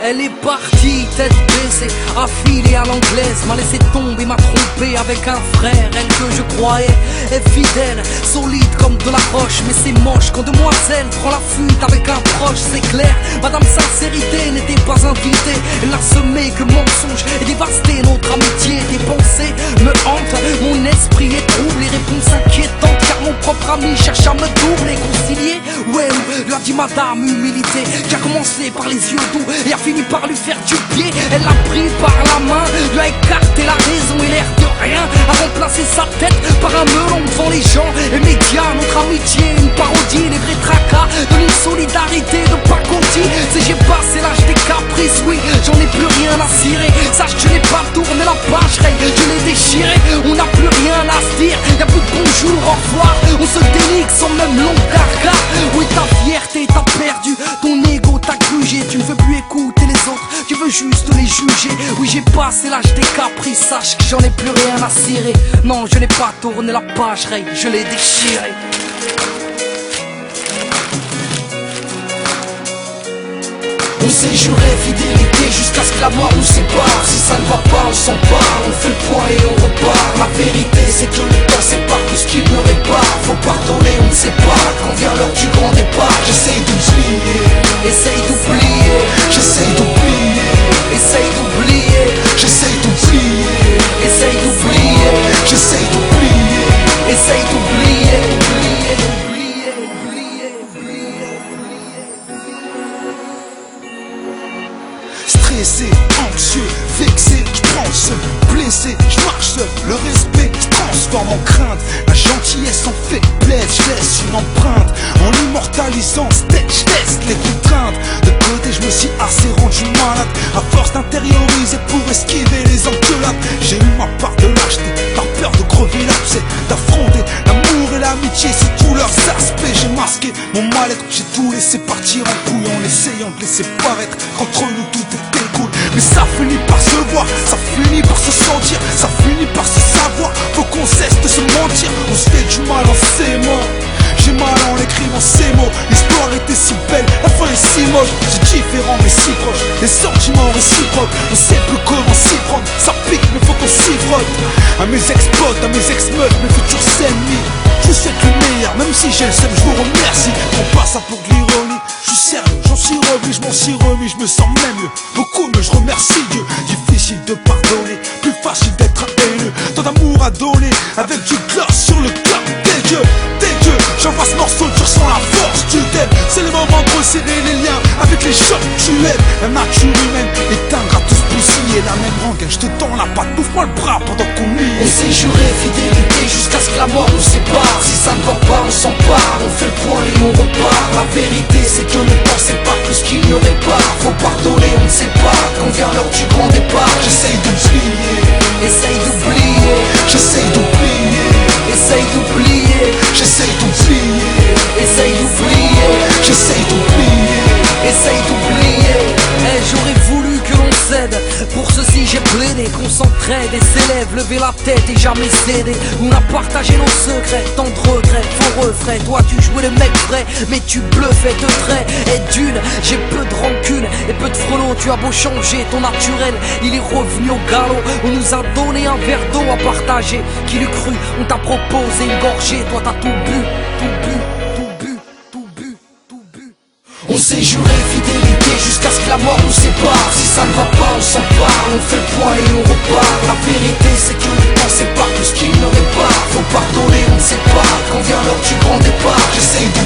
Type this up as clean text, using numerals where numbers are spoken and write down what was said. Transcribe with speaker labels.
Speaker 1: Elle est partie, tête baissée, affilée à l'anglaise. M'a laissé tomber, m'a trompé avec un frère. Elle que je croyais est fidèle, solide comme de la roche. Mais c'est moche quand demoiselle prend la fuite avec un proche. C'est clair, madame sincérité n'était pas invitée. Elle n'a semé que mensonge et dévasté notre amitié. Tes pensées me hantent, mon esprit est trouble. Les réponses inquiétantes car mon propre ami cherche à me doubler. Concilier, ouais, lui a dit madame humilité, qui a commencé par les yeux doux et a fini par lui faire du pied. Elle l'a pris par la main, lui a écarté la raison et l'air de rien, a remplacé sa tête par un melon devant les gens et médias. Notre amitié, une parodie, les vrais tracas de l'insolidarité de pacotille. C'est j'ai passé l'âge des caprices, oui, j'en ai plus rien à cirer. Sache que je n'ai pas tourné la page, Ray, je l'ai déchiré. On n'a plus rien à se dire, y'a plus de bonjour, au revoir. On se dénique sans même long regard. Oui, ta fierté t'a perdu, ton ego t'a grugé. Tu ne veux plus écouter les autres, tu veux juste les juger. Oui, j'ai passé l'âge des caprices, sache que j'en ai plus rien à cirer. Non, je n'ai pas tourné la page, Ray, je l'ai déchiré.
Speaker 2: On s'est juré fidélité jusqu'à ce que la mort nous sépare. Si ça ne va pas, on s'empare, on fait le point et on repart. La vérité c'est que le temps sépare plus qu'il ne répare. Faut pardonner, on ne sait pas quand vient l'heure du grand départ. J'essaye d'oublier,
Speaker 1: Essaye d'oublier,
Speaker 2: j'essaye d'oublier,
Speaker 1: essaye d'oublier,
Speaker 2: j'essaye d'oublier,
Speaker 1: essaye d'oublier,
Speaker 2: j'essaye d'oublier.
Speaker 1: essaye d'oublier, oublier.
Speaker 2: Stressé, anxieux, vexé, j'prends le seul, blessé, j'marche seul. Le respect se transforme en crainte, la gentillesse en faiblesse. J'laisse une empreinte en l'immortalisant, j'teste les contraintes. De côté je me suis assez rendu malade à force d'intérioriser pour esquiver les engueulades. J'ai eu ma part de lâcheté, par peur de crever l'abcès, d'affronter l'amour et l'amitié sous tous leurs aspects. J'ai masqué mon mal-être, j'ai tout laissé partir en couille en essayant de laisser paraître qu'entre nous tout était cool. Mais ça finit par se voir, ça finit par se sentir, ça finit par se savoir. Faut qu'on cesse de se mentir, on se fait du mal en s'aimant. J'ai mal en écrivant ces mots, l'histoire était si belle, la fin est si moche. C'est différent mais si proche, les sentiments réciproques. On sait plus comment s'y prendre, ça pique mais faut qu'on s'y frotte. À mes ex-potes, à mes ex-meufs, mes futurs ennemis, je vous souhaite le meilleur, même si j'ai le seum, je vous remercie. Prends pas ça pour de l'ironie, je suis sérieux, j'en suis revenu, je m'en suis remis, je me sens même mieux. Beaucoup mais je remercie Dieu, difficile de pardonner, plus facile d'être un haineux. Tant d'amour à donner, avec du gloss sur le cœur. Des dieux, j'envoie ce morceau, tu ressens la force du thème. C'est le moment de resserrer les liens avec les gens que tu aimes. La nature humaine éteindra tout ce bousiller. La même rengaine, je te tends la patte, bouffe-moi le bras pendant qu'on y est.
Speaker 1: On s'est juré fidélité jusqu'à ce que la mort nous sépare. Si ça ne va pas, on s'empare, on fait le point et on repart. La vérité c'est que le temps sépare plus qu'il ne répare. Faut pardonner, on ne sait pas quand vient l'heure du grand départ.
Speaker 2: J'essaye d'oublier,
Speaker 1: Essaye d'oublier,
Speaker 2: j'essaye d'oublier,
Speaker 1: essaye d'oublier,
Speaker 2: j'essaye d'oublier,
Speaker 1: essaye d'oublier,
Speaker 2: j'essaye d'oublier.
Speaker 1: essaye d'oublier. Eh, j'aurais voulu que l'on cède, pour ceci j'ai plaidé, qu'on s'entraide et s'élève, lever la tête et jamais céder. On a partagé nos secrets, tant de regrets, faux refrains. Toi tu jouais le mec vrai, mais tu bluffais de traits. Et d'une, j'ai peu de rancune et peu de frelot. Tu as beau changer ton naturel, il est revenu au galop. On nous a donné un verre d'eau à partager. Qui l'eût cru, on t'a proposé une gorgée. Toi t'as tout bu, tout bu, tout bu, tout bu, tout bu.
Speaker 2: On s'est juré fidélité jusqu'à ce que la mort nous sépare. Si ça ne va pas, on s'empare, on fait le point et on repart. La vérité c'est que le temps sépare plus qu'il ne répare. Faut pardonner, on ne sait pas quand vient l'heure du grand départ. J'essaye de